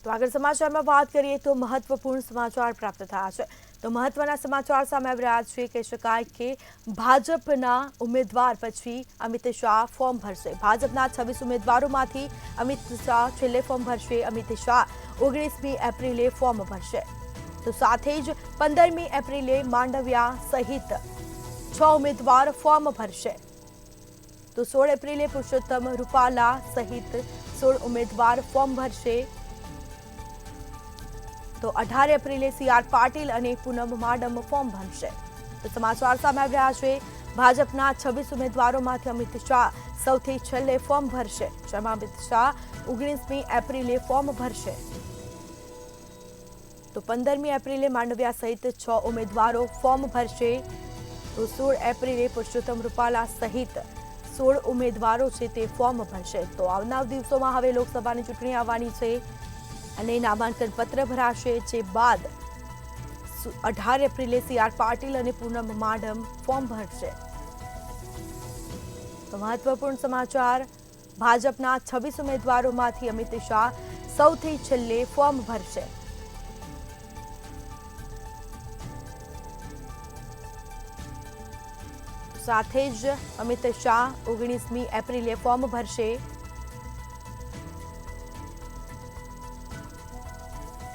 તો આગળ સમાચારમાં વાત કરીએ તો મહત્વપૂર્ણ સમાચાર પ્રાપ્ત થયા છે। તો મહત્વના સમાચાર સામે આવી રહ્યા છે। કહી શકાય કે ભાજપના ઉમેદવાર પછી અમિત શાહ ફોર્મ ભરશે। ભાજપના 26 ઉમેદવારોમાંથી અમિત શાહ છેલ્લે ફોર્મ ભરશે। અમિત શાહ 19મી એપ્રિલે ફોર્મ ભરશે। તો સાથે જ 15મી એપ્રિલે માંડવિયા સહિત 6 ઉમેદવાર ફોર્મ ભરશે। તો 16 એપ્રિલે પુરુષોત્તમ રૂપાલા સહિત 16 ઉમેદવાર ફોર્મ ભરશે। તો 18 એપ્રિલે સી.આર. પાટીલ અને પૂનમ માડમ ફોર્મ ભરશે। તો સમાચાર સામે આવી રહ્યા છે। ભાજપના 26 ઉમેદવારોમાંથી અમિત શાહ સૌથી છેલ્લે ફોર્મ ભરશે। જેમાં અમિત શાહ 19મી એપ્રિલે ફોર્મ ભરશે। તો 15મી એપ્રિલે માંડવિયા સહિત 6 ઉમેદવારો ફોર્મ ભરશે। તો 16 એપ્રિલે પુરુષોત્તમ રૂપાલા સહિત 16 ઉમેદવારો છે તે ફોર્મ ભરશે। તો આવનાર દિવસોમાં હવે લોકસભાની ચૂંટણી આવવાની છે અને નામાંકન પત્ર ભરાશે। જે બાદ 18 એપ્રિલે સી.આર. પાટીલ અને પૂનમ માડમ ફોર્મ ભરશે। તો મહત્વપૂર્ણ સમાચાર, ભાજપના 26 ઉમેદવારોમાંથી અમિત શાહ સૌથી છેલ્લે ફોર્મ ભરશે। સાથે જ અમિત શાહ 19મી એપ્રિલે ફોર્મ ભરશે।